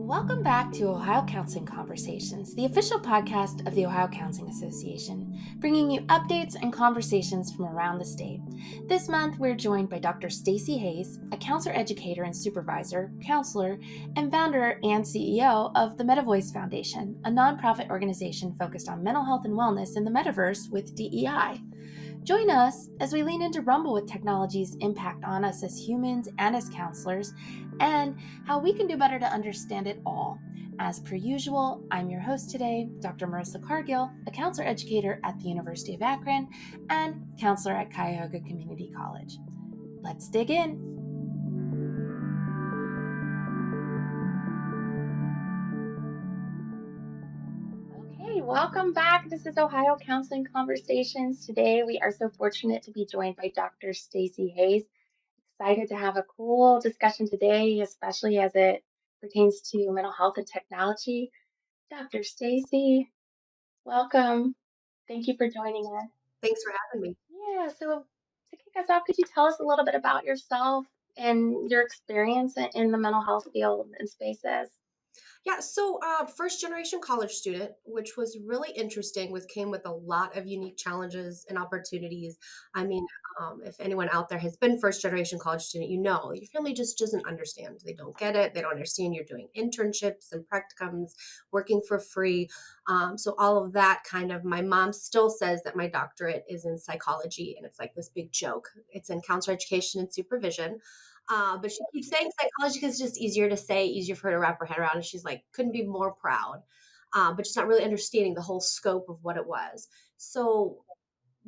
Welcome back to Ohio Counseling Conversations, the official podcast of the Ohio Counseling Association, bringing you updates and conversations from around the state. This month, we're joined by Dr. Staci Hayes, a counselor educator and supervisor, counselor, and founder and CEO of the Metaverse Foundation, a nonprofit organization focused on mental health and wellness in the metaverse with DEI. Join us as we lean into rumble with technology's impact on us as humans and as counselors, and how we can do better to understand it all. As per usual, I'm your host today, Dr. Marisa Cargill, a counselor educator at the University of Akron and counselor at Cuyahoga Community College. Let's dig in. Okay, welcome back. This is Ohio Counseling Conversations. Today, we are so fortunate to be joined by Dr. Staci Hayes. Excited to have a cool discussion today, especially as it pertains to mental health and technology. Dr. Staci, welcome. Thank you for joining us. Thanks for having me. Yeah, so to kick us off, could you tell us a little bit about yourself and your experience in the mental health field and spaces? Yeah, so first generation college student, which was really interesting, came with a lot of unique challenges and opportunities. I mean, if anyone out there has been first generation college student, you know your family just doesn't understand. They don't get it. They don't understand you're doing internships and practicums, working for free. So all of that kind of. My mom still says that my doctorate is in psychology, and it's like this big joke. It's in counselor education and supervision. But she keeps saying psychology because it's just easier to say, easier for her to wrap her head around. And she's like, couldn't be more proud. But just not really understanding the whole scope of what it was. So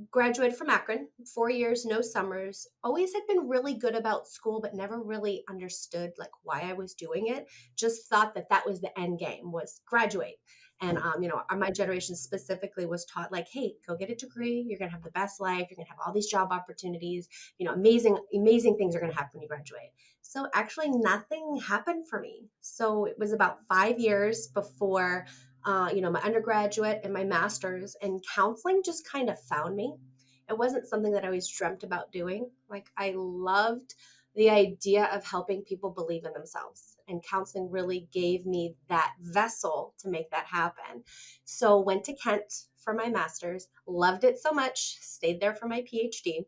graduated from Akron, 4 years, no summers. Always had been really good about school, but never really understood like why I was doing it. Just thought that that was the end game, was graduate. And my generation specifically was taught like, hey, go get a degree. You're gonna have the best life. You're gonna have all these job opportunities. Amazing things are gonna happen when you graduate. So actually, nothing happened for me. So it was about 5 years before my undergraduate and my master's, and counseling just kind of found me. It wasn't something that I always dreamt about doing. Like, I loved the idea of helping people believe in themselves, and counseling really gave me that vessel to make that happen. So went to Kent for my master's, loved it so much, stayed there for my PhD.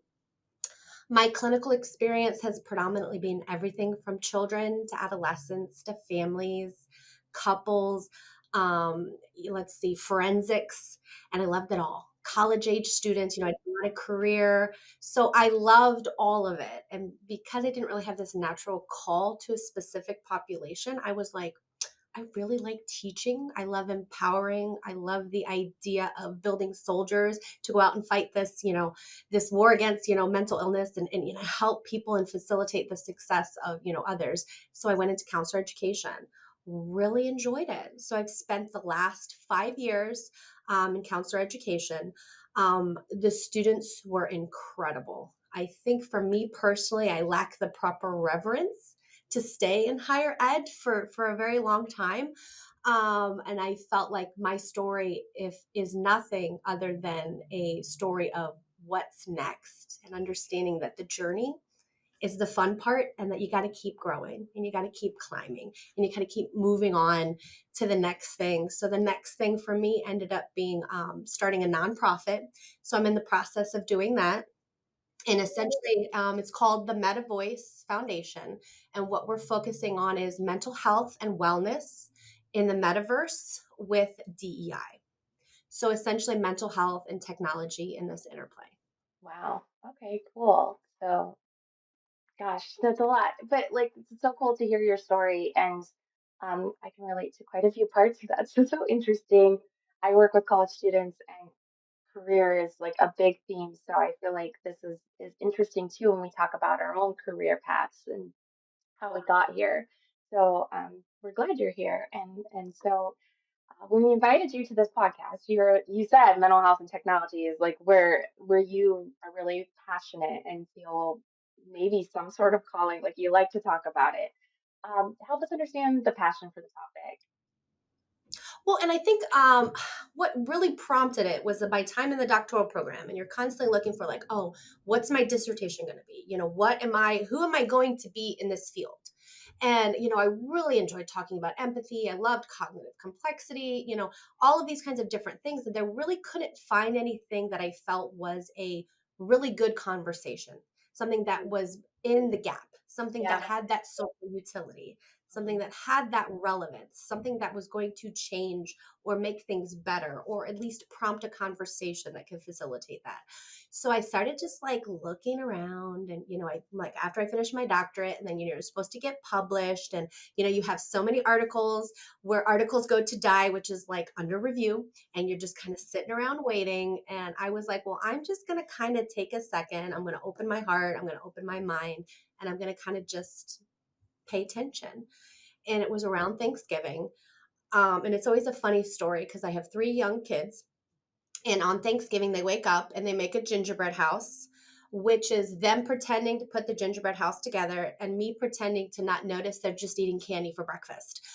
My clinical experience has predominantly been everything from children to adolescents to families, couples, let's see, forensics, and I loved it all. College age students, I had a career. So I loved all of it. And because I didn't really have this natural call to a specific population, I was like, I really like teaching. I love empowering. I love the idea of building soldiers to go out and fight this war against, mental illness, and help people and facilitate the success of, others. So I went into counselor education, really enjoyed it. So I've spent the last 5 years in counselor education. The students were incredible. I think for me personally, I lack the proper reverence to stay in higher ed for a very long time. And I felt like my story is nothing other than a story of what's next, and understanding that the journey is the fun part, and that you got to keep growing and you got to keep climbing and you got to keep moving on to the next thing. So the next thing for me ended up being starting a nonprofit. So I'm in the process of doing that. And essentially, it's called the Metaverse Foundation. And what we're focusing on is mental health and wellness in the metaverse with DEI. So essentially, mental health and technology in this interplay. Wow. Okay, cool. So, gosh, that's a lot. But like, it's so cool to hear your story, and I can relate to quite a few parts of that. So, so interesting. I work with college students, and career is like a big theme. So I feel like this is interesting too when we talk about our own career paths and how we got here. So we're glad you're here. And so when we invited you to this podcast, you said mental health and technology is like where you are really passionate and feel maybe some sort of calling, like you like to talk about it. Help us understand the passion for the topic. Well, and I think what really prompted it was that by time in the doctoral program, and you're constantly looking for like, oh, what's my dissertation going to be? Who am I going to be in this field? And, I really enjoyed talking about empathy. I loved cognitive complexity, all of these kinds of different things. And there really couldn't find anything that I felt was a really good conversation, something that Mm. was in the gap, something that Yeah. had that social utility, something Mhm. that had that relevance, something that was going to change or make things better, or at least prompt a conversation that could facilitate that. So I started just like looking around, and I like, after I finished my doctorate, and then you're supposed to get published, and you have so many articles where articles go to die, which is like under review, and you're just kind of sitting around waiting. And I was like, well, I'm just going to kind of take a second. I'm going to open my heart, I'm going to open my mind, and I'm going to kind of just pay attention. And it was around Thanksgiving. And it's always a funny story because I have 3 young kids, and on Thanksgiving, they wake up and they make a gingerbread house, which is them pretending to put the gingerbread house together and me pretending to not notice they're just eating candy for breakfast,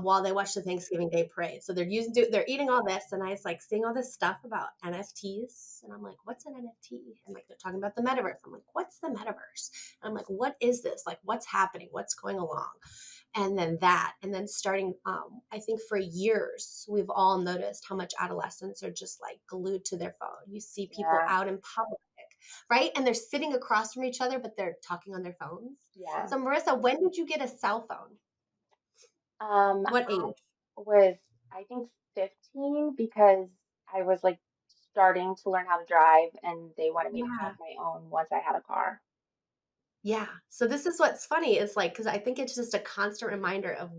while they watch the Thanksgiving Day parade. So they're eating all this, and I was like seeing all this stuff about NFTs, and I'm like, "What's an NFT?" And like they're talking about the metaverse. I'm like, "What's the metaverse?" And I'm like, "What is this? Like, what's happening? What's going along?" And then starting, I think for years we've all noticed how much adolescents are just like glued to their phone. You see people Yeah. out in public, right, and they're sitting across from each other, but they're talking on their phones. Yeah. So Marissa, when did you get a cell phone? What I age? was, I think, 15 because I was like starting to learn how to drive and they wanted me to have Yeah. my own once I had a car. Yeah. So this is what's funny is like, because I think it's just a constant reminder of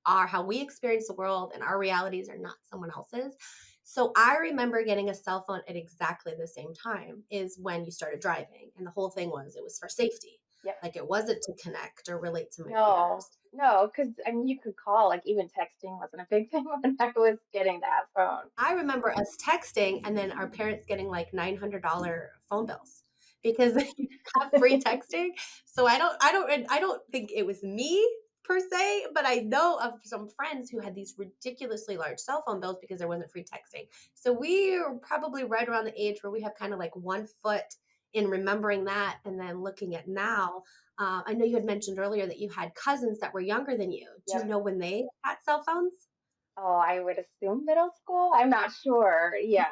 how we experience the world, and our realities are not someone else's. So I remember getting a cell phone at exactly the same time is when you started driving. And the whole thing was it was for safety. Yep. Like it wasn't to connect or relate to my No, peers. no, because I mean, you could call, like, even texting wasn't a big thing when I was getting that phone. I remember us texting and then our parents getting like $900 phone bills because they got free texting. So I don't think it was me per se, but I know of some friends who had these ridiculously large cell phone bills because there wasn't free texting. So we are probably right around the age where we have kind of like one foot in remembering that, and then looking at now. I know you had mentioned earlier that you had cousins that were younger than you. Do you Yep. know when they got cell phones? Oh, I would assume middle school. I'm not sure. Yeah.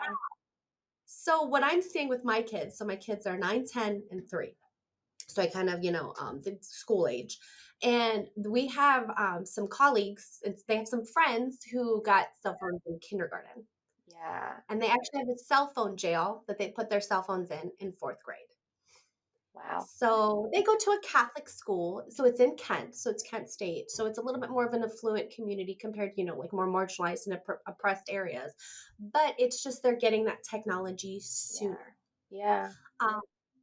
So what I'm seeing with my kids, so my kids are 9, 10, and 3. So I kind of, the school age. And we have some colleagues, and they have some friends who got cell phones in kindergarten. Yeah. And they actually have a cell phone jail that they put their cell phones in 4th grade. Wow. So they go to a Catholic school. So it's in Kent. So it's Kent State. So it's a little bit more of an affluent community compared to, like more marginalized and oppressed areas. But it's just they're getting that technology Yeah. sooner. Yeah. Um,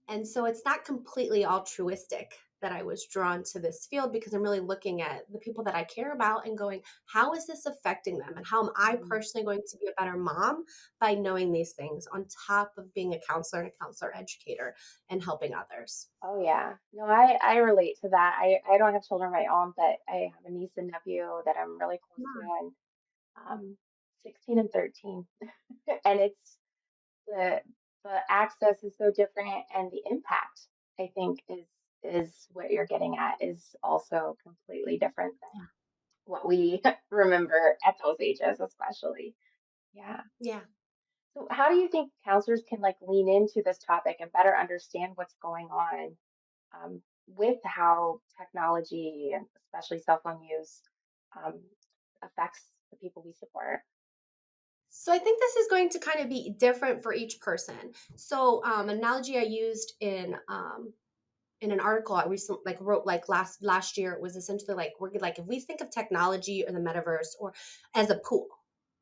and so it's not completely altruistic that I was drawn to this field, because I'm really looking at the people that I care about and going, how is this affecting them? And how am I Mhm. personally going to be a better mom by knowing these things on top of being a counselor and a counselor educator and helping others? Oh yeah. No, I relate to that. I don't have children of my own, but I have a niece and nephew that I'm really close to, Yeah. and um 16 and 13. And it's the access is so different, and the impact, I think, is what you're getting at, is also completely different than what we remember at those ages, especially. Yeah. Yeah. So how do you think counselors can like lean into this topic and better understand what's going on, with how technology and especially cell phone use, um, affects the people we support? So I think this is going to kind of be different for each person. So analogy I used in an article I recently like wrote like last year, it was essentially like we're like, if we think of technology or the metaverse or as a pool,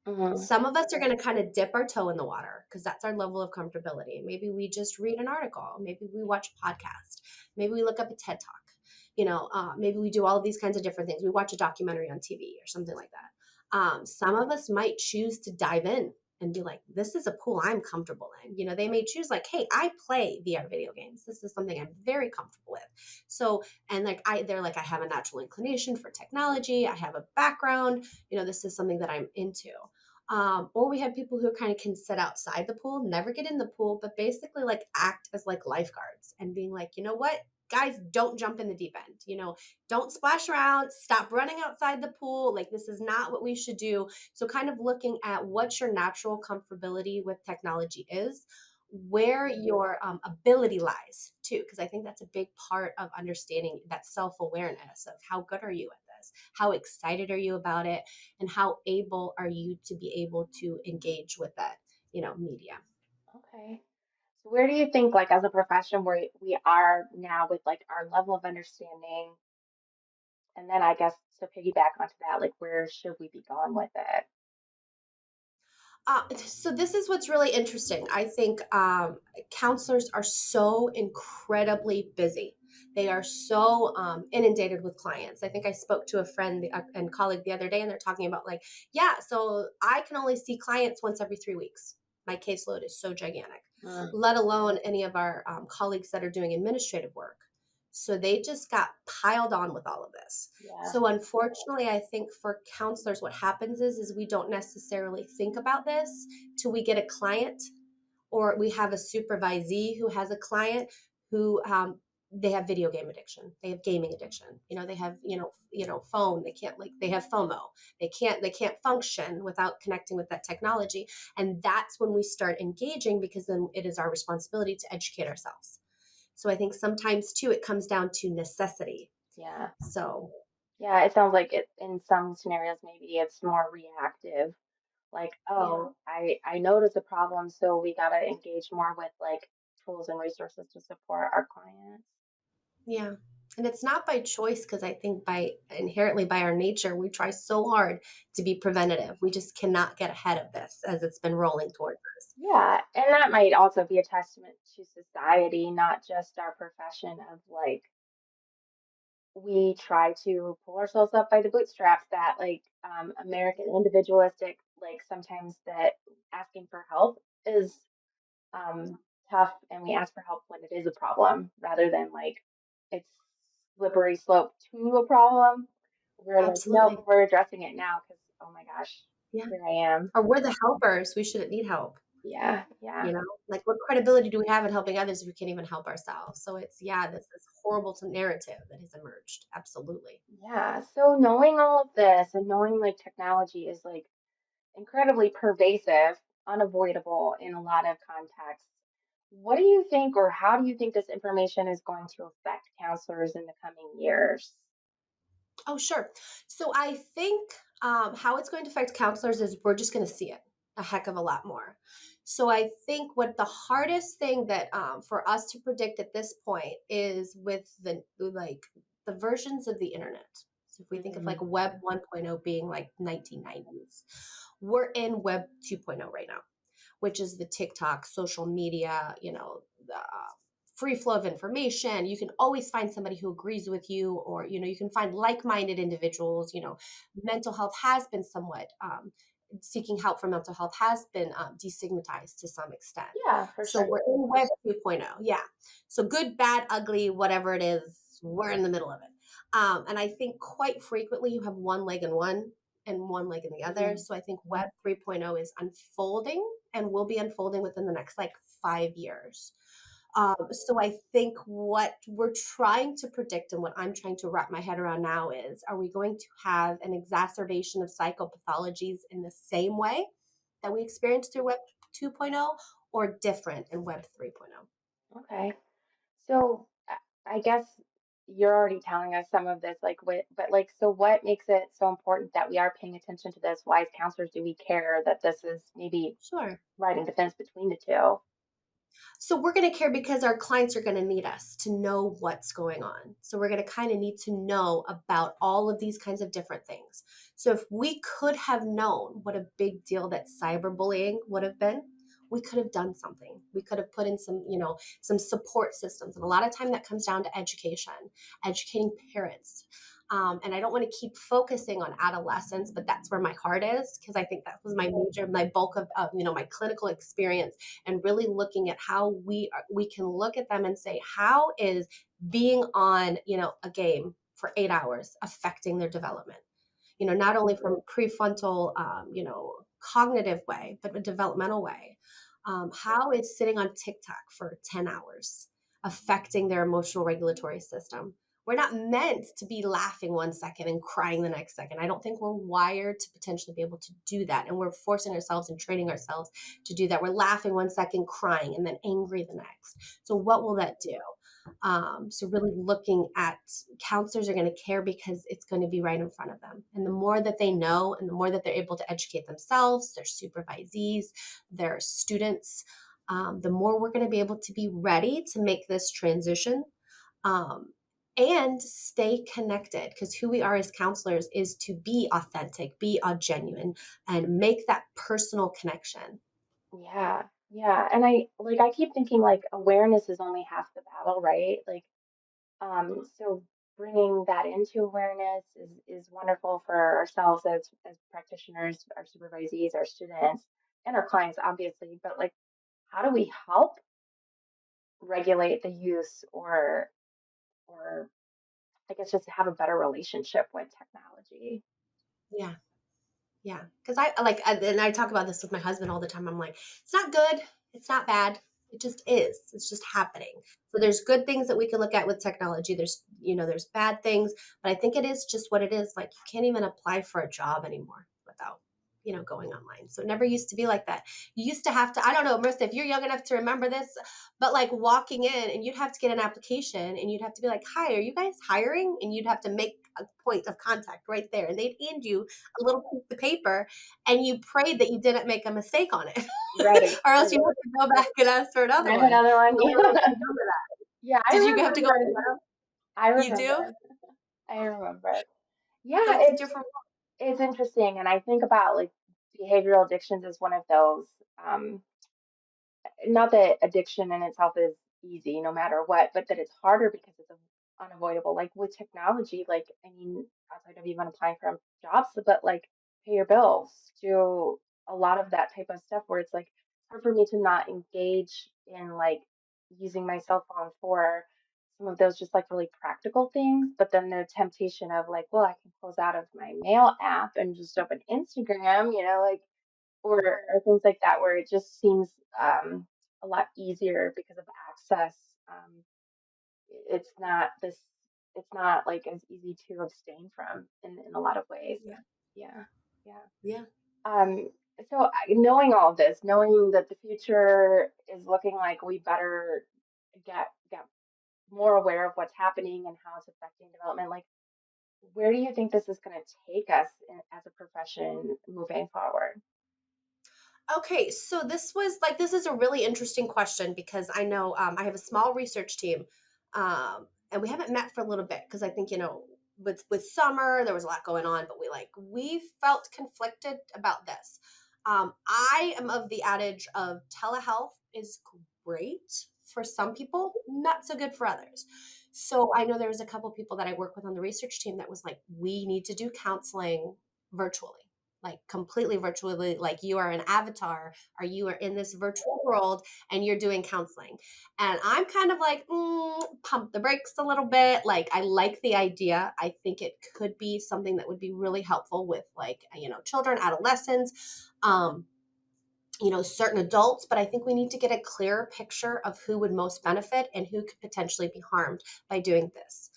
Hmm. some of us are going to kind of dip our toe in the water because that's our level of comfortability. Maybe we just read an article, maybe we watch a podcast, maybe we look up a TED talk, maybe we do all of these kinds of different things. We watch a documentary on TV or something like that. Some of us might choose to dive in and be like, this is a pool I'm comfortable in. They may choose like, hey, I play VR video games, this is something I'm very comfortable with. So, and like they're like, I have a natural inclination for technology, I have a background, this is something that I'm into. Or we have people who kind of can sit outside the pool, never get in the pool, but basically like act as like lifeguards and being like, you know what? guys, don't jump in the deep end, don't splash around, stop running outside the pool. Like, this is not what we should do. So kind of looking at what your natural comfortability with technology is, where your ability lies too, because I think that's a big part of understanding that self-awareness of how good are you at this, how excited are you about it, and how able are you to be able to engage with that, media. Okay. So where do you think, like as a profession, where we are now with like our level of understanding, and then I guess to piggyback onto that, like where should we be going with it? So this is what's really interesting. I think counselors are so incredibly busy. They are so inundated with clients. I think I spoke to a friend and colleague the other day, and they're talking about like, yeah, so I can only see clients once every 3 weeks. My caseload is so gigantic, Mm, let alone any of our colleagues that are doing administrative work. So they just got piled on with all of this. yeah. So unfortunately, I think for counselors, what happens is we don't necessarily think about this till we get a client, or we have a supervisee who has a client who they have video game addiction, they have gaming addiction, they have phone, they can't, like, they have FOMO, they can't function without connecting with that technology. And that's when we start engaging, because then it is our responsibility to educate ourselves. So I think sometimes too it comes down to necessity. Yeah. So Yeah, it sounds like it in some scenarios maybe it's more reactive. Like, yeah. oh, I noticed a problem, so we gotta engage more with like tools and resources to support our clients. Yeah. And it's not by choice, because I think by inherently by our nature, we try so hard to be preventative. We just cannot get ahead of this as it's been rolling towards us. Yeah, and that might also be a testament to society, not just our profession of like we try to pull ourselves up by the bootstraps that like American individualistic like sometimes that asking for help is um tough and we ask for help when it is a problem rather than like it's slippery slope to a problem. We're like, nope, Absolutely. we're addressing it now because oh my gosh, Yeah. here I am. Or we're the helpers. We shouldn't need help. Yeah, yeah. You know, like, what credibility do we have in helping others if we can't even help ourselves? So it's, yeah, this horrible narrative that has emerged. Absolutely. Yeah. So knowing all of this and knowing like technology is like incredibly pervasive, unavoidable in a lot of contexts. What do you think, or how do you think this information is going to affect counselors in the coming years? Oh, sure. So I think how it's going to affect counselors is we're just going to see it a heck of a lot more. So I think what the hardest thing that for us to predict at this point is with the versions of the internet. So if we think of like Mm, Web 1.0 being like 1990s, we're in Web 2.0 right now, which is the TikTok, social media, the free flow of information. You can always find somebody who agrees with you, or, you can find like minded individuals. Mental health has been somewhat, seeking help for mental health has been destigmatized to some extent. yeah, for So sure. we're in Web 2.0. Yeah. So good, bad, ugly, whatever it is, we're in the middle of it. And I think quite frequently you have one leg in one and one leg in the other. Mm, So I think Web 3.0 is unfolding and will be unfolding within the next like 5 years. So I think what we're trying to predict and what I'm trying to wrap my head around now is, are we going to have an exacerbation of psychopathologies in the same way that we experienced through Web 2.0, or different in Web 3.0? okay. So I guess you're already telling us some of this, like, but like, so what makes it so important that we are paying attention to this? Why, as counselors, do we care that this is maybe Sure. writing defense between the two? So we're going to care because our clients are going to need us to know what's going on. So we're going to kind of need to know about all of these kinds of different things. So if we could have known what a big deal that cyberbullying would have been, we could have done something. We could have put in some support systems. And a lot of time that comes down to education, educating parents. And I don't want to keep focusing on adolescents, but that's where my heart is, because I think that was my bulk of my clinical experience, and really looking at how we can look at them and say, how is being on a game for 8 hours affecting their development, not only from prefrontal cognitive way, but a developmental way. How is sitting on TikTok for 10 hours affecting their emotional regulatory system. We're not meant to be laughing 1 second and crying the next second. I don't think we're wired to potentially be able to do that. And we're forcing ourselves and training ourselves to do that. We're laughing 1 second, crying, and then angry the next. So what will that do? So really looking at, counselors are going to care because it's going to be right in front of them. And the more that they know and the more that they're able to educate themselves, their supervisees, their students, the more we're going to be able to be ready to make this transition, and stay connected, because who we are as counselors is to be authentic, be genuine, and make that personal connection. Yeah. Yeah. And I keep thinking like awareness is only half the battle, right? Like, so bringing that into awareness is wonderful for ourselves as practitioners, our supervisees, our students, and our clients, obviously. But like, how do we help regulate the use or I guess just have a better relationship with technology? Yeah. Yeah, because and I talk about this with my husband all the time. I'm like, it's not good, it's not bad, it just is. It's just happening. So there's good things that we can look at with technology. There's bad things, but I think it is just what it is. Like you can't even apply for a job anymore without going online. So it never used to be like that. You used to have to. I don't know, Marissa, if you're young enough to remember this, but like walking in and you'd have to get an application and you'd have to be like, "Hi, are you guys hiring?" And you'd have to make a point of contact right there, and they'd hand you a little piece of paper and you prayed that you didn't make a mistake on it Right, or else you right. have to go back and ask for Can I another have one. another one? I don't know if you remember that. Yeah, I Did you have to go remember. in and get them? I You do? remember. I remember. So Yeah, it's a different it's interesting, and I think about like behavioral addictions as one of those. Um, Not that addiction in itself is easy no matter what, but that it's harder because it's unavoidable. Like with technology, like I mean, outside of even applying for jobs, but like pay your bills, do a lot of that type of stuff where it's like hard for me to not engage in like using my cell phone for some of those just like really practical things. But then the temptation of like, well, I can close out of my mail app and just open Instagram, like or things like that where it just seems a lot easier because of access. Um, it's not this. It's not like as easy to abstain from in a lot of ways. yeah. Yeah, yeah. Yeah. Um, so knowing all of this, knowing that the future is looking like we better get more aware of what's happening and how it's affecting development. Like, where do you think this is going to take us as a profession moving forward? Okay, so this is a really interesting question because I know I have a small research team, and we haven't met for a little bit because I think with summer there was a lot going on, but we felt conflicted about this. I am of the adage of telehealth is great for some people, not so good for others. So I know there was a couple people that I work with on the research team that was like, we need to do counseling virtually, like completely virtually, like you are an avatar or you are in this virtual world and you're doing counseling. And I'm kind of like, pump the brakes a little bit. Like, I like the idea. I think it could be something that would be really helpful with children, adolescents, certain adults, but I think we need to get a clearer picture of who would most benefit and who could potentially be harmed by doing this.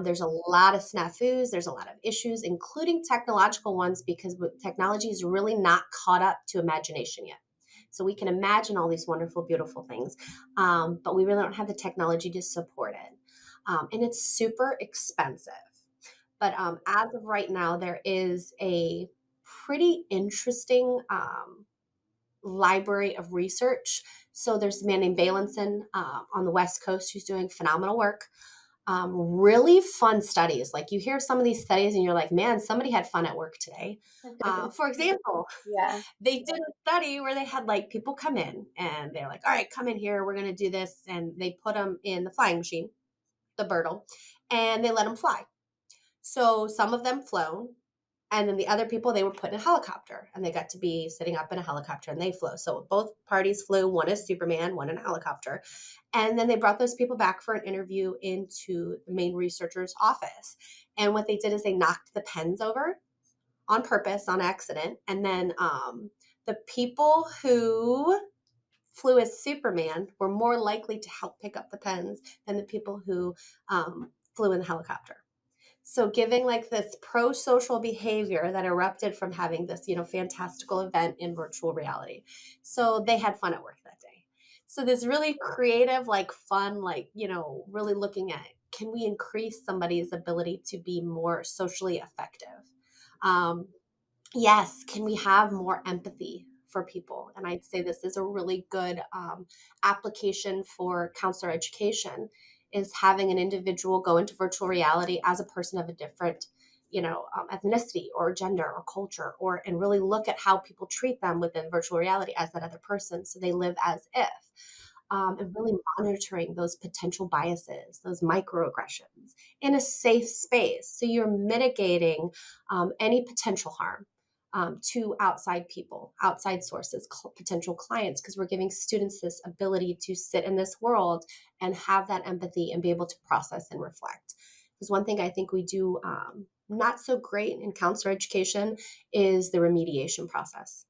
There's a lot of snafus, there's a lot of issues, including technological ones, because technology is really not caught up to imagination yet. So we can imagine all these wonderful, beautiful things, but we really don't have the technology to support it. And it's super expensive. But as of right now, there is a pretty interesting library of research. So there's a man named Balanson on the West Coast who's doing phenomenal work. Really fun studies. Like you hear some of these studies and you're like, man, somebody had fun at work today. For example, Yeah. they did a study where they had like people come in and they're like, all right, come in here. We're going to do this. And they put them in the flying machine, the Birtle, and they let them fly. So some of them flown, and then the other people, they were put in a helicopter and they got to be sitting up in a helicopter and they flew. So both parties flew, one is Superman, one in a helicopter. And then they brought those people back for an interview into the main researcher's office. And what they did is they knocked the pens over on purpose, on accident. And then the people who flew as Superman were more likely to help pick up the pens than the people who flew in the helicopter. So giving like this pro-social behavior that erupted from having this, fantastical event in virtual reality. So they had fun at work that day. So this really creative, like fun, like, really looking at, can we increase somebody's ability to be more socially effective? Um, Yes, can we have more empathy for people? And I'd say this is a really good application for counselor education, is having an individual go into virtual reality as a person of a different, ethnicity or gender or culture, and really look at how people treat them within virtual reality as that other person, so they live as if. And really monitoring those potential biases, those microaggressions in a safe space. So you're mitigating any potential harm to outside people, outside sources, potential clients, because we're giving students this ability to sit in this world and have that empathy and be able to process and reflect. Because one thing I think we do not so great in counselor education is the remediation process.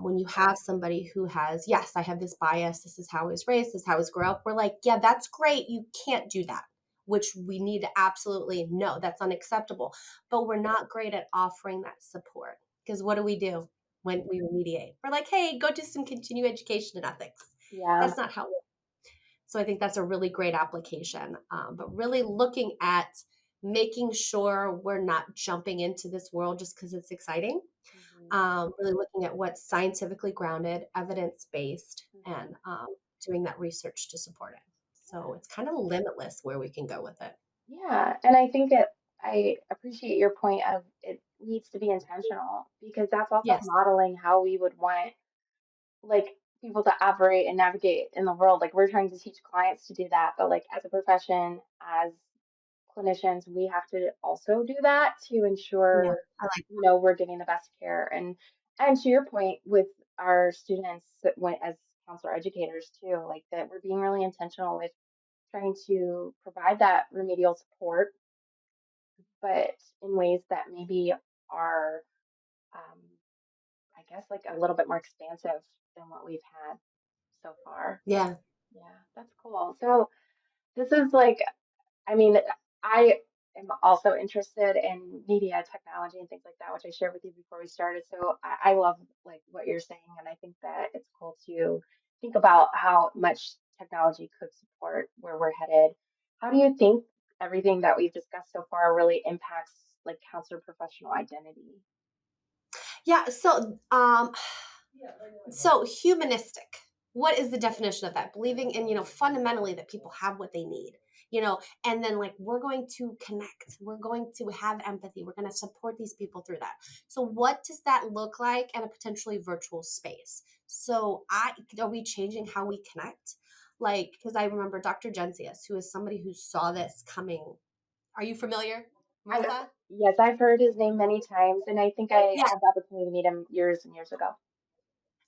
When you have somebody who has, yes, I have this bias, this is how I was raised, this is how I was grew up, we're like, yeah, that's great. You can't do that, which we need to absolutely know that's unacceptable. But we're not great at offering that support, because what do we do when we remediate? We're like, hey, go do some continuing education in ethics. Yeah. That's not how. So I think that's a really great application. But really looking at making sure we're not jumping into this world just because it's exciting. Mhm. Really looking at what's scientifically grounded, evidence based, Mhm. and doing that research to support it. So it's kind of limitless where we can go with it. Yeah, and I think I appreciate your point of it needs to be intentional because that's also Yes. modeling how we would want like people to operate and navigate in the world. Like we're trying to teach clients to do that, but like as a profession, as clinicians, we have to also do that to Yeah. ensure, I like. we're giving the best care. And to your point with our students when as counselor educators too, like that we're being really intentional with trying to provide that remedial support, but in ways that maybe are, um, I guess, like a little bit more expansive than what we've had so far. Yeah. Yeah, that's cool. So this is like, I mean, I am also interested in media technology and things like that, which I shared with you before we started. So I love like what you're saying, and I think that it's cool to think about how much technology could support where we're headed. How do you think everything that we've discussed so far really impacts like counselor professional identity? Yeah. So humanistic. What is the definition of that? Believing in, fundamentally that people have what they need, and then like we're going to connect, we're going to have empathy, we're going to support these people through that. So what does that look like in a potentially virtual space? So are we changing how we connect? Like, because I remember Dr. Gensius, who is somebody who saw this coming. Are you familiar, I Marisa? Yes, I've heard his name many times, and I think I Yeah. had the opportunity to meet him years and years ago.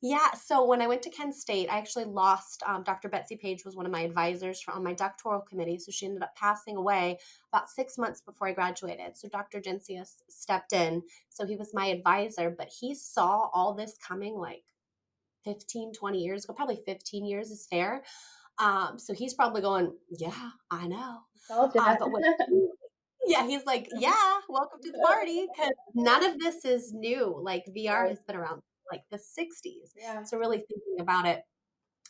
Yeah, so when I went to Kent State, I actually lost Dr. Betsy Page was one of my advisors on my doctoral committee. So she ended up passing away about 6 months before I graduated. So Dr. Gensius stepped in. So he was my advisor, but he saw all this coming like 15, 20 years ago, probably 15 years is fair. So he's probably going, yeah, I know. Told you. But what yeah, he's like, yeah, welcome to the party. Because none of this is new. Like VR Right. has been around like the 60s. Yeah. So really thinking about it,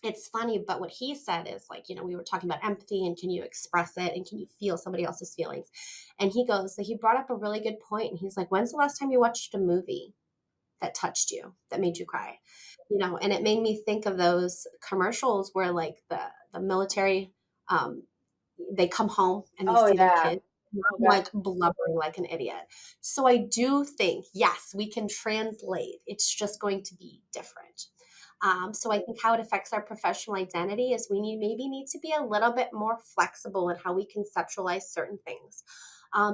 it's funny, but what he said is like, we were talking about empathy and can you express it and can you feel somebody else's feelings? And he goes, so he brought up a really good point. And he's like, when's the last time you watched a movie that touched you, that made you cry? And it made me think of those commercials where like the military, um, they come home and they Oh see their yeah. kids, and Oh I'm gosh. like blubbering like an idiot. So I do think, yes, we can translate. It's just going to be different. So I think how it affects our professional identity is we maybe need to be a little bit more flexible in how we conceptualize certain things.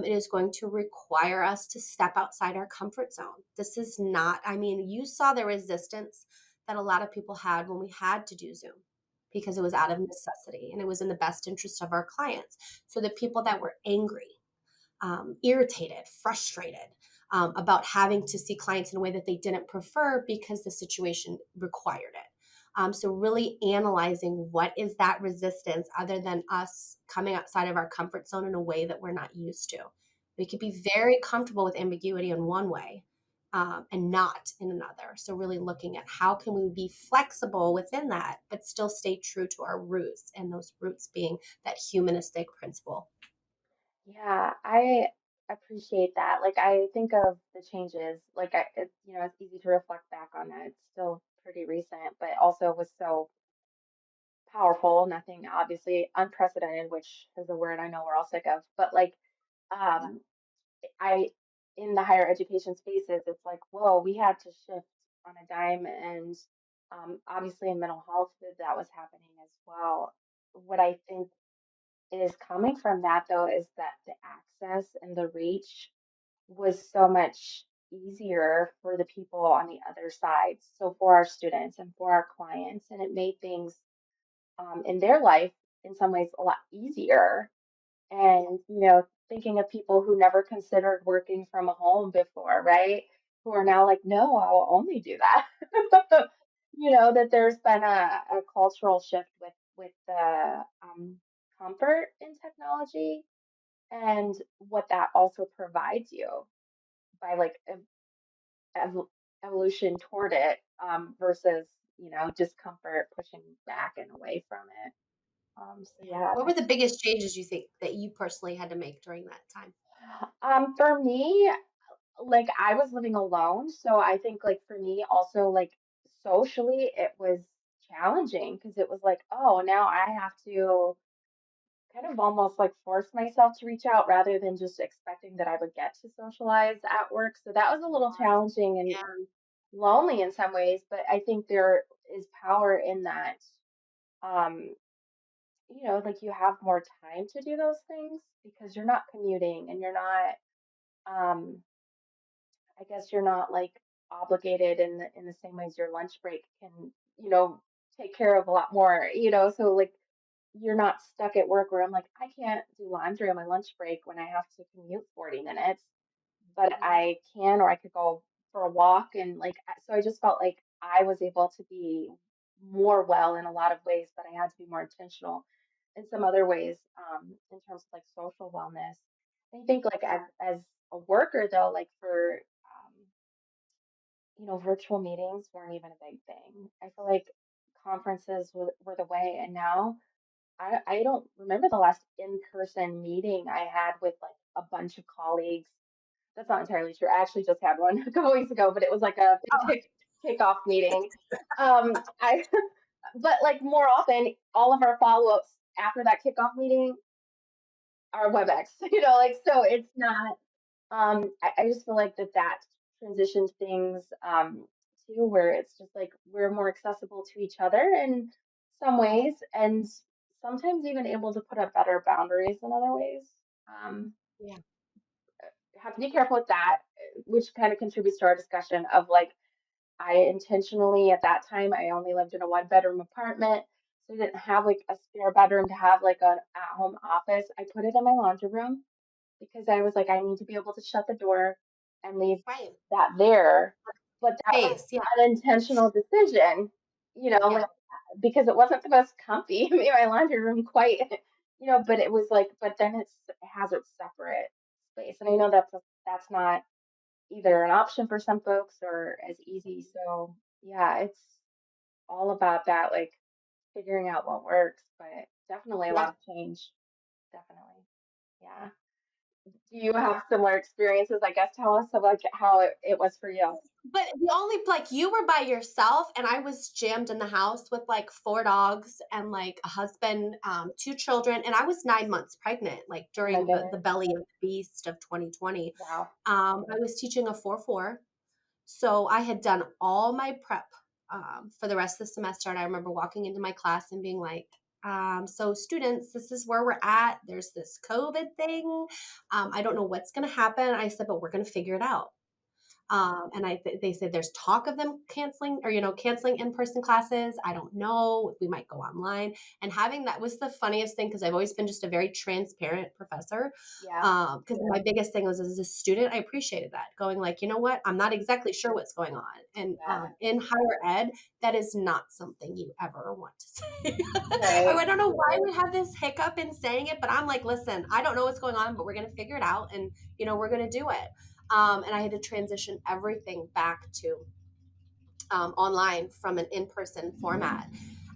It is going to require us to step outside our comfort zone. This is not, I mean, you saw the resistance that a lot of people had when we had to do Zoom because it was out of necessity and it was in the best interest of our clients. So the people that were angry, irritated, frustrated about having to see clients in a way that they didn't prefer because the situation required it. So really analyzing what is that resistance other than us coming outside of our comfort zone in a way that we're not used to. We could be very comfortable with ambiguity in one way, and not in another. So really looking at how can we be flexible within that, but still stay true to our roots, and those roots being that humanistic principle. Yeah, I appreciate that. Like I think of the changes, like it's easy to reflect back on that. It's still pretty recent, but also was so powerful, nothing obviously unprecedented, which is a word I know we're all sick of. But like um I in the higher education spaces, it's like, whoa, we had to shift on a dime and obviously in mental health that was happening as well. What I think is coming from that though is that the access and the reach was so much easier for the people on the other side. So for our students and for our clients, and it made things in their life in some ways a lot easier. And, thinking of people who never considered working from a home before, right? Who are now like, no, I will only do that. That there's been a cultural shift with the comfort in technology and what that also provides you by like ev- evolution toward it versus discomfort pushing back and away from it. So Yeah. yeah, What were the biggest changes you think that you personally had to make during that time? for me, like I was living alone, so I think like for me also like socially it was challenging because it was like, oh, now I have to kind of almost like force myself to reach out rather than just expecting that I would get to socialize at work. So that was a little challenging Yeah. and lonely in some ways, but I think there is power in that. Um, like you have more time to do those things because you're not commuting and you're not, I guess you're not like obligated in the same way as your lunch break can, you know, take care of a lot more, so like you're not stuck at work where I'm like, I can't do laundry on my lunch break when I have to commute 40 minutes, but Mhm. I can, or I could go for a walk. And like, so I just felt like I was able to be more well in a lot of ways, but I had to be more intentional in some other ways, in terms of like social wellness. I think like Yeah. as a worker though, like for, virtual meetings weren't even a big thing. I feel like conferences were the way. And now I don't remember the last in-person meeting I had with like a bunch of colleagues. That's not entirely true. I actually just had one a couple weeks ago, but it was like a big kickoff meeting. I but like more often, all of our follow-ups after that kickoff meeting are WebEx. Like so it's not. I just feel like that transitioned things to where it's just like we're more accessible to each other in some ways, and sometimes even able to put up better boundaries in other ways. Um, Yeah. have to be careful with that, which kind of contributes to our discussion of like I intentionally at that time I only lived in a one-bedroom apartment, so I didn't have like a spare bedroom to have like an at-home office. I put it in my laundry room because I was like, I need to be able to shut the door and leave Right. that there. But that was Space. Yeah. an intentional decision, like Yeah. because it wasn't the most comfy. It made my laundry room quite, but it was like, but then it has its separate space. And I know that's not either an option for some folks or as easy. So yeah, it's all about that, like figuring out what works, but definitely a lot Yeah. of change. Definitely. Yeah. Do you have similar experiences? I guess tell us about like, how it was for you. But the only like you were by yourself and I was jammed in the house with like four dogs and like a husband, two children, and I was 9 months pregnant, like Oh my during the goodness. belly of the beast of 2020. Wow. I was teaching a 4-4. So I had done all my prep for the rest of the semester. And I remember walking into my class and being like, so students, this is where we're at. There's this COVID thing. I don't know what's going to happen. I said, but we're going to figure it out. They said there's talk of them canceling or, canceling in-person classes. I don't know. We might go online. And having that was the funniest thing because I've always been just a very transparent professor. Yeah. Because my biggest thing was as a student, I appreciated that going like, you know what, I'm not exactly sure what's going on. And Yeah. in higher ed, that is not something you ever want to say. Right. I don't know why we have this hiccup in saying it, but I'm like, listen, I don't know what's going on, but we're going to figure it out. And, we're going to do it. And I had to transition everything back to online from an in-person format.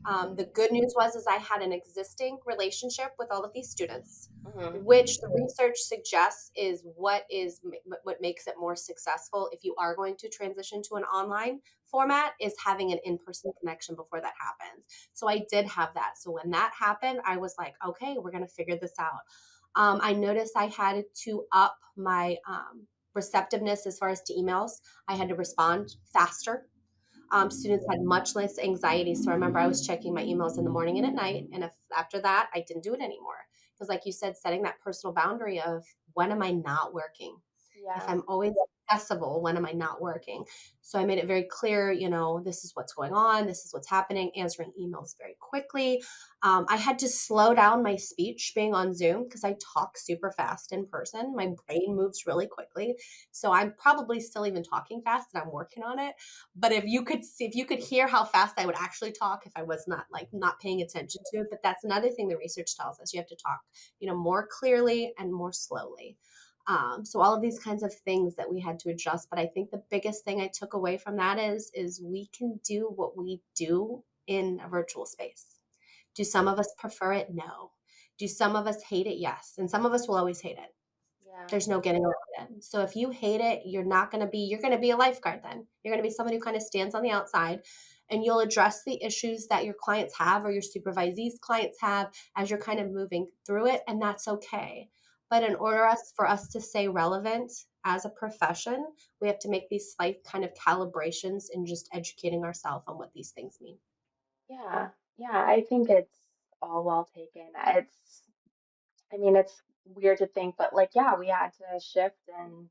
The good news is I had an existing relationship with all of these students, Hmm. which the research suggests is what makes it more successful if you are going to transition to an online format is having an in-person connection before that happens. So I did have that. So when that happened, I was like, okay, we're going to figure this out. I noticed I had to up my receptiveness as far as to emails. I had to respond faster. Students had much less anxiety. So I remember I was checking my emails in the morning and at night. And if after that, I didn't do it anymore. Because, like you said, setting that personal boundary of when am I not working? If Yeah. I'm always accessible, when am I not working? So I made it very clear, this is what's going on. This is what's happening, answering emails very quickly. I had to slow down my speech being on Zoom because I talk super fast in person. My brain moves really quickly. So I'm probably still even talking fast and I'm working on it. But if you could hear how fast I would actually talk if I was not paying attention to it. But that's another thing the research tells us. You have to talk, more clearly and more slowly. So all of these kinds of things that we had to adjust. But I think the biggest thing I took away from that is we can do what we do in a virtual space. Do some of us prefer it? No. Do some of us hate it? Yes. And some of us will always hate it. Yeah. There's no getting around it. So if you hate it, you're going to be a lifeguard then. You're going to be someone who kind of stands on the outside and you'll address the issues that your clients have or your supervisees clients have as you're kind of moving through it. And that's okay. But in order for us to stay relevant as a profession, we have to make these slight kind of calibrations in just educating ourselves on what these things mean. Yeah. Yeah. I think it's all well taken. I mean, it's weird to think, but like, yeah, we had to shift and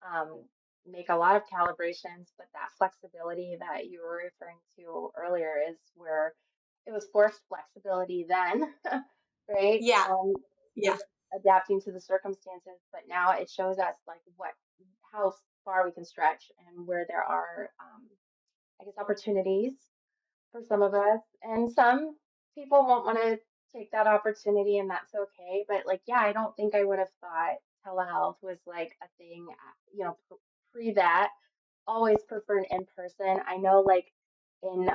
um, make a lot of calibrations, but that flexibility that you were referring to earlier is where it was forced flexibility then, right? Yeah. Yeah. With adapting to the circumstances, but now it shows us like how far we can stretch and where there are, I guess, opportunities for some of us, and some people won't want to take that opportunity, and that's okay. But like, yeah, I don't think I would have thought telehealth was like a thing, pre that. Always preferred in person. I know, like in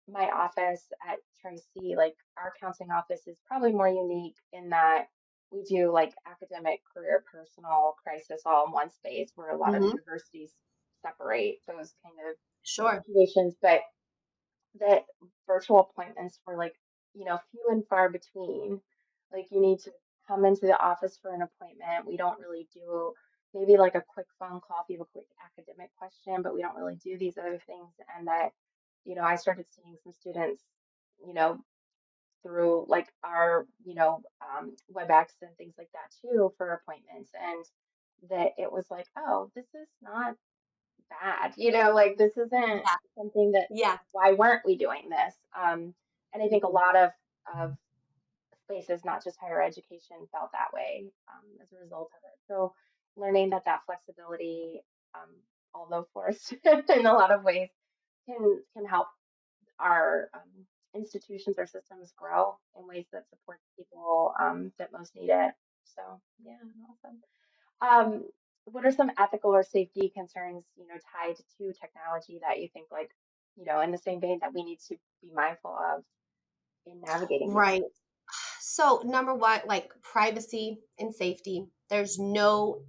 my office at Tri-C, like our counseling office is probably more unique in that we do like academic, career, personal, crisis all in one space, where a lot of Hmm. universities separate those kind of Sure. situations. But that virtual appointments were like, few and far between. Like you need to come into the office for an appointment. We don't really do maybe like a quick phone call if you have a quick academic question, but we don't really do these other things. And that, I started seeing some students, you know, through like our, WebEx and things like that too for appointments. And that it was like, oh, this is not bad. Like this isn't Yeah. something that Yeah. why weren't we doing this? And I think a Mhm. lot of places, not just higher education, felt that way as a result of it. So learning that flexibility, um, although forced in a lot of ways, can help our institutions or systems grow in ways that support people that most need it. So yeah, awesome. What are some ethical or safety concerns, tied to technology that you think like, in the same vein that we need to be mindful of in navigating these? Right. So number one, like privacy and safety. There's no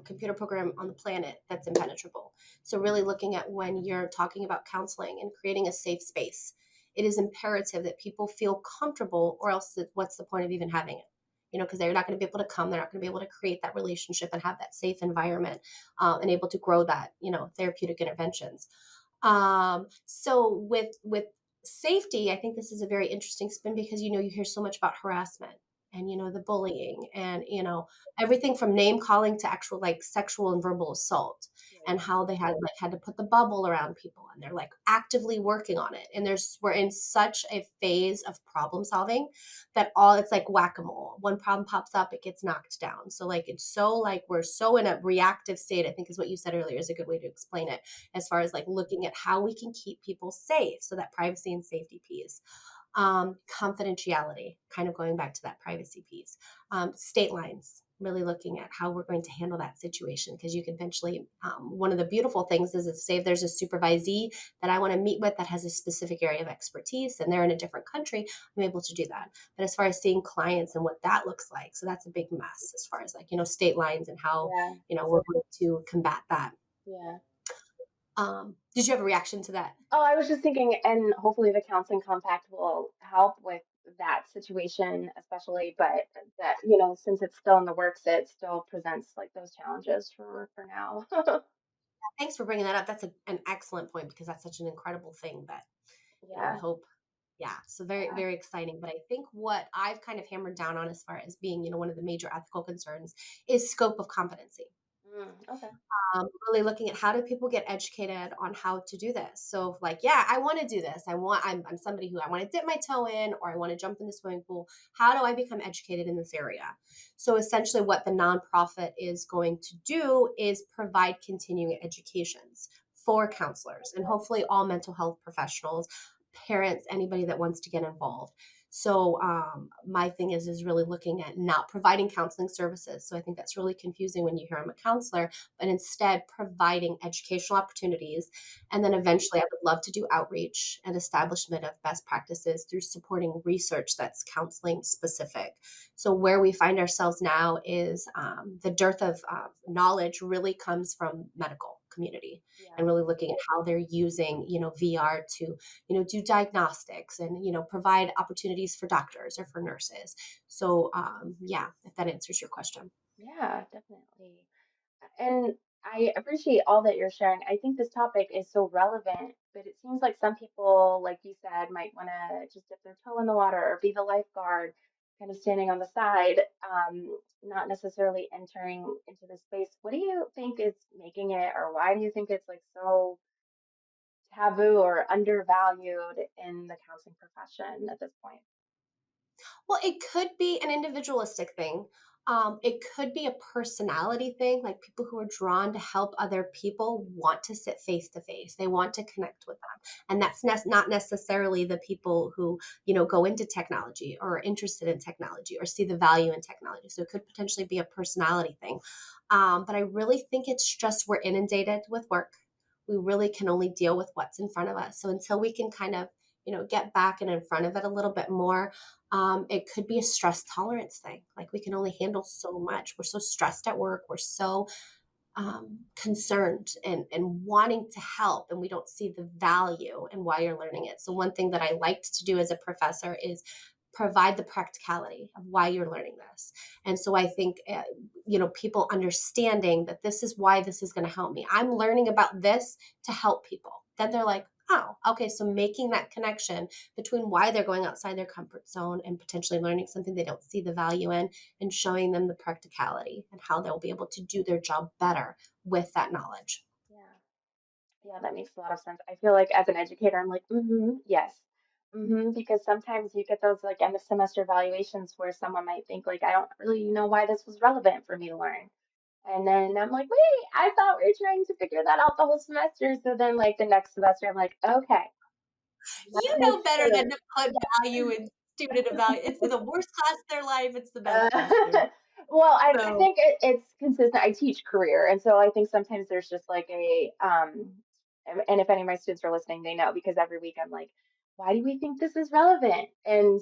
computer program on the planet that's impenetrable. So really looking at when you're talking about counseling and creating a safe space, it is imperative that people feel comfortable, or else what's the point of even having it? Because they're not going to be able to come, they're not going to be able to create that relationship and have that safe environment and able to grow that, therapeutic interventions. So with safety, I think this is a very interesting spin because you hear so much about harassment and the bullying, and everything from name calling to actual like sexual and verbal assault, and how they had to put the bubble around people, and they're like actively working on it, and we're in such a phase of problem solving that all it's like whack-a-mole. One problem pops up, it gets knocked down. So like it's so like we're so in a reactive state, I think is what you said earlier is a good way to explain it, as far as like looking at how we can keep people safe. So that privacy and safety piece, confidentiality, kind of going back to that privacy piece, state lines, really looking at how we're going to handle that situation. Because you can eventually, one of the beautiful things is say if there's a supervisee that I want to meet with that has a specific area of expertise and they're in a different country, I'm able to do that. But as far as seeing clients and what that looks like, so that's a big mess as far as like, state lines and how, Yeah. we're going to combat that. Yeah. Did you have a reaction to that? Oh, I was just thinking, and hopefully the counseling compact will help with that situation, especially, but that, since it's still in the works, it still presents like those challenges for now. Thanks for bringing that up. That's an excellent point because that's such an incredible thing that, I Yeah. hope. Yeah. So very, Yeah. very exciting. But I think what I've kind of hammered down on as far as being, one of the major ethical concerns is scope of competency. Okay. Really looking at how do people get educated on how to do this. So like, yeah, I want to do this. I'm somebody who I want to dip my toe in, or I want to jump in the swimming pool. How do I become educated in this area? So essentially what the nonprofit is going to do is provide continuing educations for counselors and hopefully all mental health professionals, parents, anybody that wants to get involved. So my thing is really looking at not providing counseling services. So I think that's really confusing when you hear I'm a counselor, but instead providing educational opportunities. And then eventually I would love to do outreach and establishment of best practices through supporting research that's counseling specific. So where we find ourselves now is the dearth of knowledge really comes from medical community, Yeah. and really looking at how they're using, VR to, do diagnostics and, provide opportunities for doctors or for nurses. So yeah, if that answers your question. Yeah, definitely. And I appreciate all that you're sharing. I think this topic is so relevant, but it seems like some people, like you said, might want to just dip their toe in the water or be the lifeguard, kind of standing on the side, not necessarily entering into the space. What do you think is making it, or why do you think it's like so taboo or undervalued in the counseling profession at this point? Well, it could be an individualistic thing. It could be a personality thing, like people who are drawn to help other people want to sit face to face. They want to connect with them. And that's not necessarily the people who, go into technology or are interested in technology or see the value in technology. So it could potentially be a personality thing. But I really think it's just we're inundated with work. We really can only deal with what's in front of us. So until we can kind of, get back and in front of it a little bit more, it could be a stress tolerance thing. Like we can only handle so much. We're so stressed at work. We're so concerned and wanting to help, and we don't see the value and why you're learning it. So one thing that I liked to do as a professor is provide the practicality of why you're learning this. And so I think people understanding that this is why this is going to help me. I'm learning about this to help people. Then they're like, oh, okay. So making that connection between why they're going outside their comfort zone and potentially learning something they don't see the value in, and showing them the practicality and how they'll be able to do their job better with that knowledge. Yeah. Yeah, that makes a lot of sense. I feel like as an educator, I'm like, yes. Because sometimes you get those like end of semester evaluations where someone might think like, I don't really know why this was relevant for me to learn. And then I'm like, wait, I thought we were trying to figure that out the whole semester. So then like the next semester, I'm like, okay, You let me know better see. than to put value in student evaluation. It's the worst class of their life. It's the Uh, best question. well, I So think it's consistent. I teach career, and so I think sometimes there's just like and if any of my students are listening, they know because every week I'm like, why do we think this is relevant? And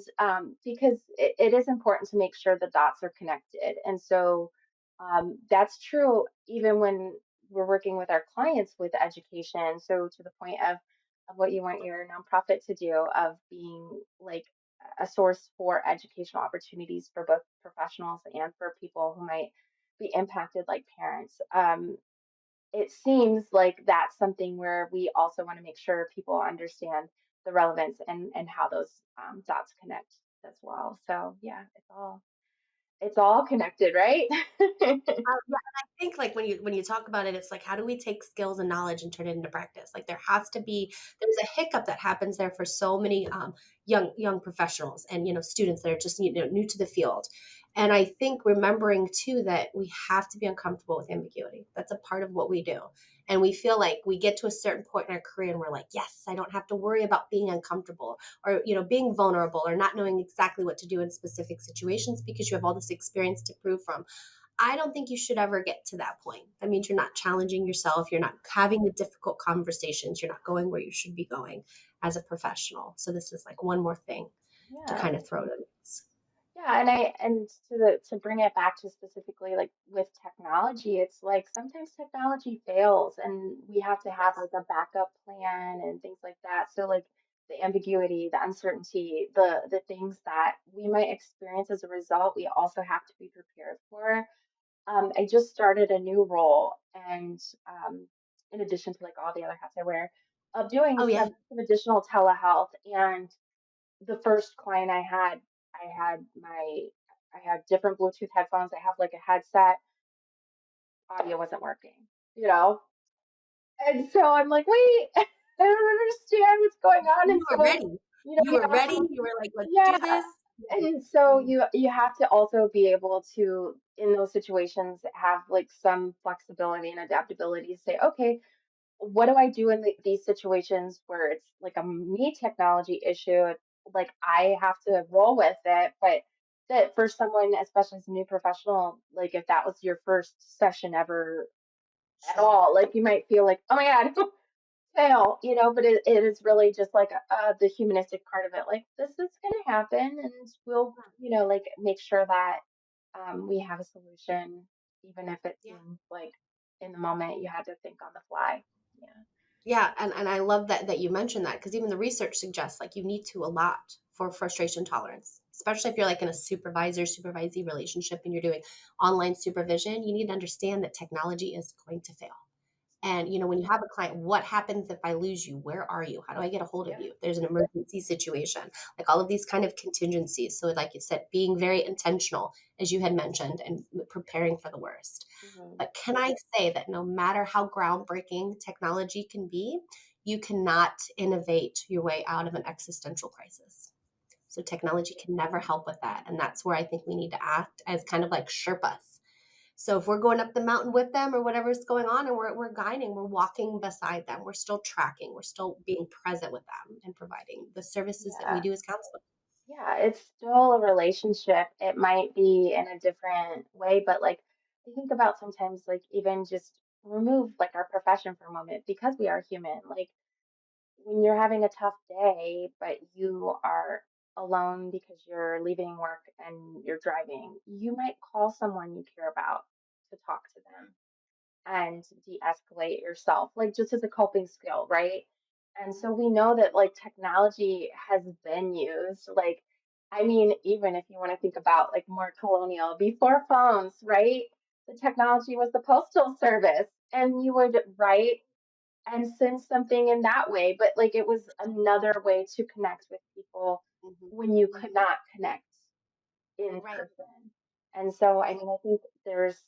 because it is important to make sure the dots are connected, and so that's true even when we're working with our clients with education. So to the point of what you want your nonprofit to do, of being like a source for educational opportunities for both professionals and for people who might be impacted, like parents. It seems like that's something where we also want to make sure people understand the relevance and how those dots connect as well. So yeah, it's all. it's all connected, right? Yeah, and I think like when you talk about it, it's like how do we take skills and knowledge and turn it into practice? Like there's a hiccup that happens there for so many young professionals and students that are just new to the field. And I think remembering too that we have to be uncomfortable with ambiguity. That's a part of what we do. And we feel like we get to a certain point in our career and we're like, yes, I don't have to worry about being uncomfortable or being vulnerable or not knowing exactly what to do in specific situations because you have all this experience to prove from. I don't think you should ever get to that point. That means you're not challenging yourself. You're not having the difficult conversations. You're not going where you should be going as a professional. So this is like one more thing to Yeah. kind of throw to the mix. Yeah, and to bring it back to specifically like with technology, it's like sometimes technology fails and we have to have Yes. like a backup plan and things like that. So like the ambiguity, the uncertainty, the things that we might experience as a result, we also have to be prepared for. I just started a new role, and in addition to like all the other hats I wear, of doing Oh yeah. some additional telehealth. And the first client I had different Bluetooth headphones. I have like a headset, audio wasn't working, you know? And so I'm like, wait, I don't understand what's going on. And You were so, ready. you You were have ready. to, You were like, let's do yeah. this. Yeah. And so Mhm. you have to also be able to, in those situations, have like some flexibility and adaptability to say, okay, what do I do in these situations where it's like a me technology issue? Like I have to roll with it, but that for someone, especially as a new professional, like if that was your first session ever at Sure. all, like you might feel like, oh my God, fail, but it is really just like the humanistic part of it. Like this is going to happen, and we'll, like make sure that we have a solution, even if it Yeah. seems like in the moment you had to think on the fly. Yeah. Yeah, and I love that you mentioned that because even the research suggests like you need to allot for frustration tolerance, especially if you're like in a supervisor supervisee relationship and you're doing online supervision. You need to understand that technology is going to fail. And when you have a client, what happens if I lose you? Where are you? How do I get a hold of Yeah. you? If there's an emergency situation, like all of these kind of contingencies. So, like you said, being very intentional, as you had mentioned, and preparing for the worst. Hmm. But can I say that no matter how groundbreaking technology can be, you cannot innovate your way out of an existential crisis. So technology can never help with that. And that's where I think we need to act as kind of like Sherpas. So if we're going up the mountain with them or whatever's going on and we're guiding, we're walking beside them, we're still tracking, we're still being present with them and providing the services that we Yeah. do as counselors. Yeah. It's still a relationship. It might be in a different way, but like I think about sometimes like even just remove like our profession for a moment because we are human. Like when you're having a tough day, but you are alone because you're leaving work and you're driving, you might call someone you care about to talk to them and de-escalate yourself, like just as a coping skill, right? And so we know that like technology has been used, like, I mean, even if you want to think about like more colonial, before phones, right? The technology was the postal service, and you would write and send something in that way, but like it was another way to connect with people Hmm. when you could Hmm. not connect in Right, person. And so, I right. mean, I think there's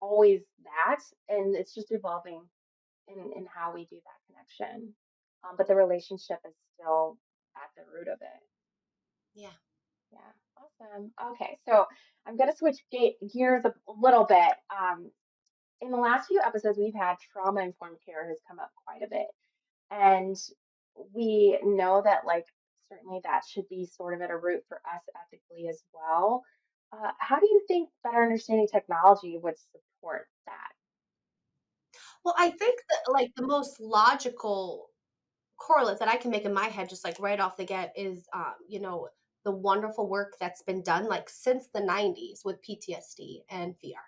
always that, and it's just evolving in how we do that connection. But the relationship is still at the root of it. Yeah. Yeah, awesome. Okay, so I'm gonna switch gears a little bit. In the last few episodes we've had, trauma informed care has come up quite a bit. And we know that, like, certainly that should be sort of at a root for us ethically as well. How do you think better understanding technology would support that? Well, I think that like the most logical correlate that I can make in my head, just like right off the get, is the wonderful work that's been done like since the 90s with PTSD and VR.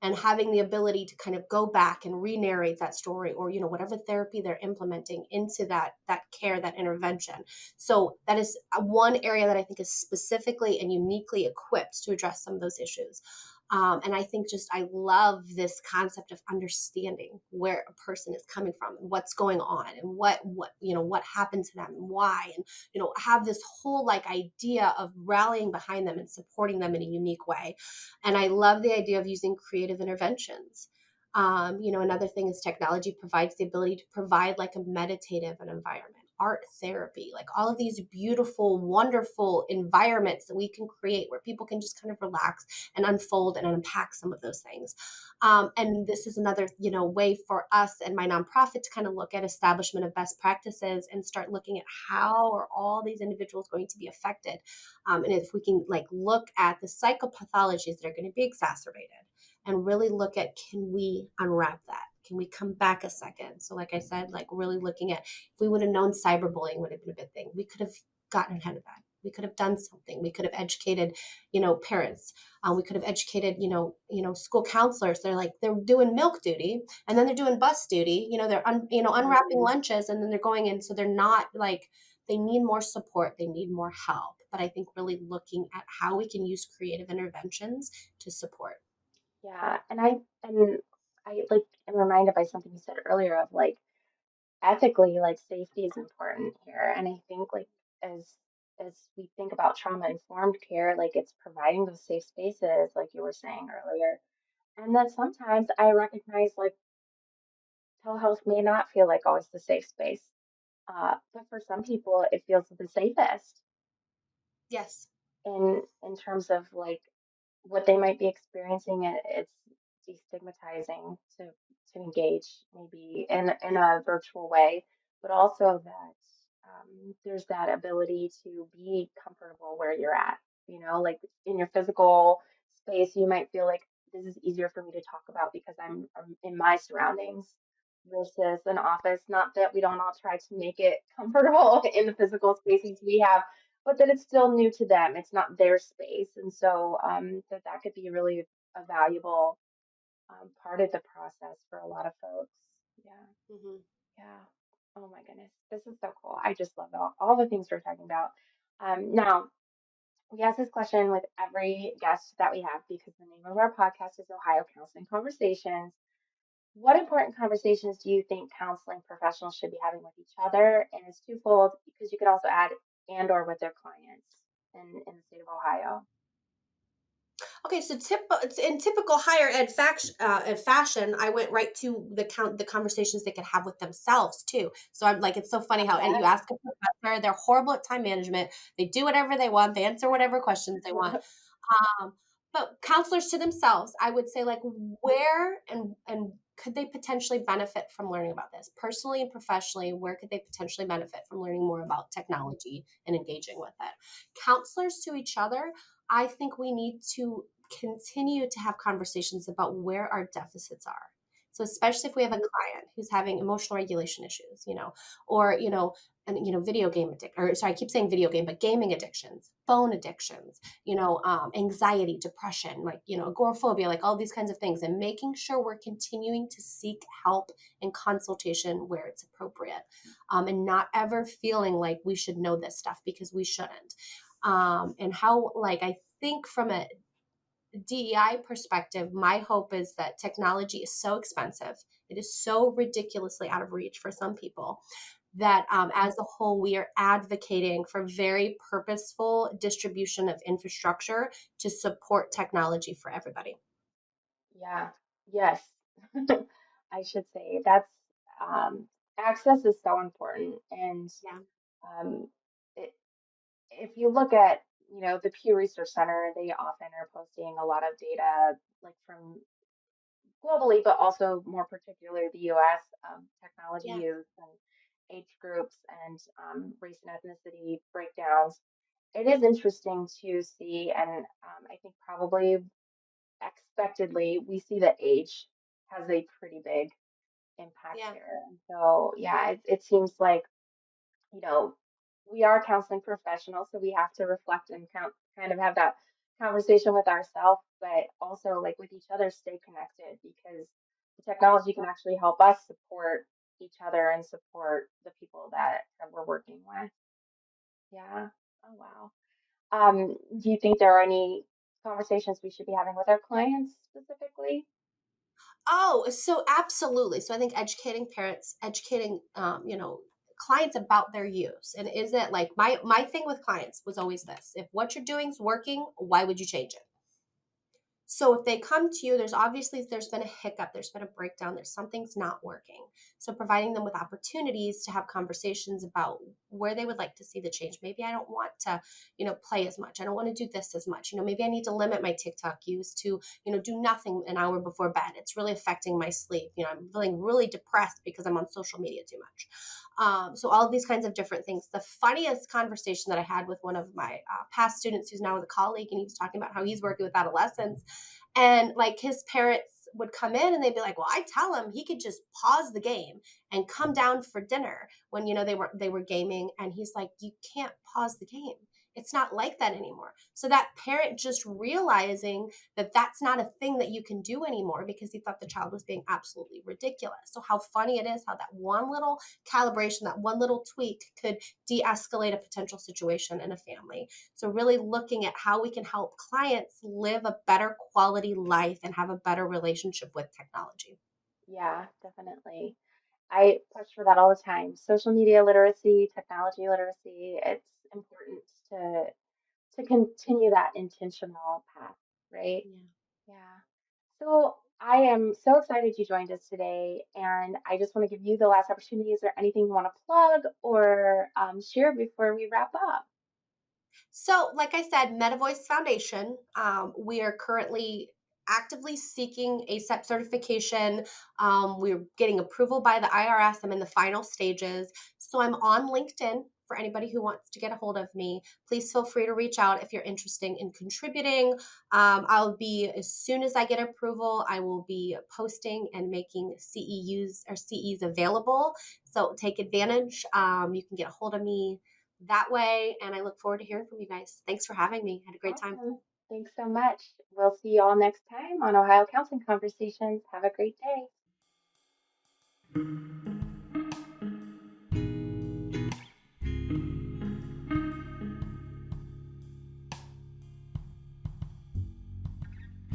And having the ability to kind of go back and re-narrate that story or whatever therapy they're implementing into that care, that intervention. So that is one area that I think is specifically and uniquely equipped to address some of those issues. And I think just I love this concept of understanding where a person is coming from and what's going on and what happened to them and why, and have this whole like idea of rallying behind them and supporting them in a unique way. And I love the idea of using creative interventions. Another thing is technology provides the ability to provide like a meditative environment, art therapy, like all of these beautiful, wonderful environments that we can create where people can just kind of relax and unfold and unpack some of those things. And this is another, way for us and my nonprofit to kind of look at establishment of best practices and start looking at how are all these individuals going to be affected. And if we can like look at the psychopathologies that are going to be exacerbated and really look at, can we unwrap that? Can we come back a second? So like I said, like really looking at, if we would have known cyberbullying would have been a big thing, we could have gotten ahead of that. We could have done something. We could have educated, parents. We could have educated, school counselors. They're doing milk duty, and then they're doing bus duty. They're unwrapping lunches, and then they're going in. So they're not like, they need more support. They need more help. But I think really looking at how we can use creative interventions to support. Yeah, and I like am reminded by something you said earlier of like ethically, like safety is important here. And I think like as as we think about trauma informed care, like it's providing those safe spaces, like you were saying earlier. And then sometimes I recognize like telehealth may not feel like always the safe space. But for some people it feels the safest Yes. in terms of like what they might be experiencing. It's destigmatizing to engage maybe in a virtual way, but also that there's that ability to be comfortable where you're at. Like in your physical space, you might feel like this is easier for me to talk about because I'm in my surroundings versus an office. Not that we don't all try to make it comfortable in the physical spaces we have, but that it's still new to them. It's not their space, and so that could be really a valuable part of the process for a lot of folks. Yeah, Hmm. yeah. Oh my goodness, this is so cool. I just love all the things we're talking about. Now, we ask this question with every guest that we have because the name of our podcast is Ohio Counseling Conversations. What important conversations do you think counseling professionals should be having with each other? And it's twofold because you could also add and or with their clients in the state of Ohio. Okay, so in typical higher ed fashion, I went right to the conversations they could have with themselves too. So I'm like, it's so funny how you ask a professor, they're horrible at time management. They do whatever they want, they answer whatever questions they want. Um, but counselors to themselves, I would say like where and could they potentially benefit from learning about this personally and professionally? Where could they potentially benefit from learning more about technology and engaging with it? Counselors to each other, I think we need to continue to have conversations about where our deficits are. So especially if we have a client who's having emotional regulation issues, or and video game addict, or sorry, I keep saying video game, but gaming addictions, phone addictions, anxiety, depression, like agoraphobia, like all these kinds of things, and making sure we're continuing to seek help and consultation where it's appropriate, and not ever feeling like we should know this stuff because we shouldn't. And how, like, I think from a DEI perspective, my hope is that technology is so expensive. It is so ridiculously out of reach for some people that as a whole, we are advocating for very purposeful distribution of infrastructure to support technology for everybody. Yeah, yes. I should say that's um, access is so important. And Yeah. um, it, if you look at, the Pew Research Center, they often are posting a lot of data like from globally, but also more particularly the US, technology Yeah. use and age groups and race and ethnicity breakdowns. It is interesting to see, and I think probably expectedly, we see that age has a pretty big impact Yeah. here. And so, yeah, it seems like, you know, we are counseling professionals, so we have to reflect and kind of have that conversation with ourselves, but also like with each other, stay connected because the technology can actually help us support each other and support the people that we're working with. Yeah. Oh, wow. Do you think there are any conversations we should be having with our clients specifically? Oh, so absolutely. So I think educating parents, educating, clients about their use. And is it like my thing with clients was always this: if what you're doing is working, why would you change it? So if they come to you, there's been a hiccup, there's been a breakdown, there's something's not working. So providing them with opportunities to have conversations about where they would like to see the change. Maybe I don't want to, play as much. I don't want to do this as much. Maybe I need to limit my TikTok use to, do nothing an hour before bed. It's really affecting my sleep. I'm feeling really depressed because I'm on social media too much. So all of these kinds of different things. The funniest conversation that I had with one of my past students who's now with a colleague, and he was talking about how he's working with adolescents, and like his parents would come in and they'd be like, well, I tell him he could just pause the game and come down for dinner when, they were gaming. And he's like, you can't pause the game. It's not like that anymore. So that parent just realizing that that's not a thing that you can do anymore because he thought the child was being absolutely ridiculous. So how funny it is how that one little calibration, that one little tweak could de-escalate a potential situation in a family. So really looking at how we can help clients live a better quality life and have a better relationship with technology. Yeah, definitely. I push for that all the time. Social media literacy, technology literacy, it's important to to continue that intentional path, right? Yeah. Yeah. So I am so excited you joined us today, and I just want to give you the last opportunity. Is there anything you want to plug or share before we wrap up? So, like I said, MetaVoice Foundation, we are currently actively seeking a SEP certification. We're getting approval by the IRS. I'm in the final stages. So, I'm on LinkedIn for anybody who wants to get a hold of me. Please feel free to reach out if you're interested in contributing. I'll be, as soon as I get approval, I will be posting and making CEUs or CEs available. So, take advantage. You can get a hold of me that way. And I look forward to hearing from you guys. Thanks for having me. Had a great time. Awesome. Thanks so much. We'll see you all next time on Ohio Counseling Conversations. Have a great day.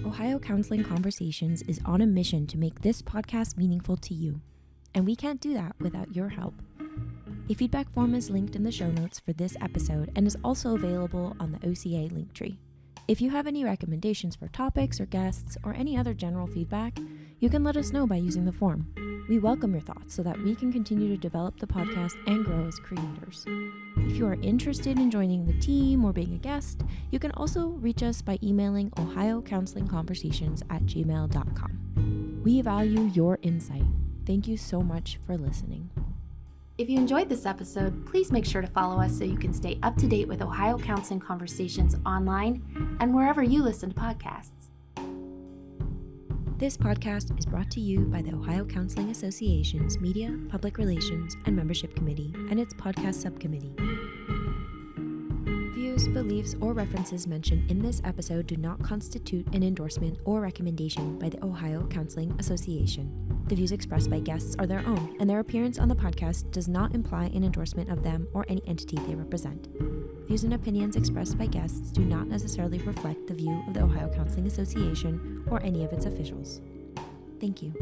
Ohio Counseling Conversations is on a mission to make this podcast meaningful to you, and we can't do that without your help. A feedback form is linked in the show notes for this episode and is also available on the OCA link tree. If you have any recommendations for topics or guests or any other general feedback, you can let us know by using the form. We welcome your thoughts so that we can continue to develop the podcast and grow as creators. If you are interested in joining the team or being a guest, you can also reach us by emailing ohiocounselingconversations@gmail.com. We value your insight. Thank you so much for listening. If you enjoyed this episode, please make sure to follow us so you can stay up to date with Ohio Counseling Conversations online and wherever you listen to podcasts. This podcast is brought to you by the Ohio Counseling Association's Media, Public Relations, and Membership Committee and its podcast subcommittee. Views, beliefs, or references mentioned in this episode do not constitute an endorsement or recommendation by the Ohio Counseling Association. The views expressed by guests are their own, and their appearance on the podcast does not imply an endorsement of them or any entity they represent. Views and opinions expressed by guests do not necessarily reflect the view of the Ohio Counseling Association or any of its officials. Thank you.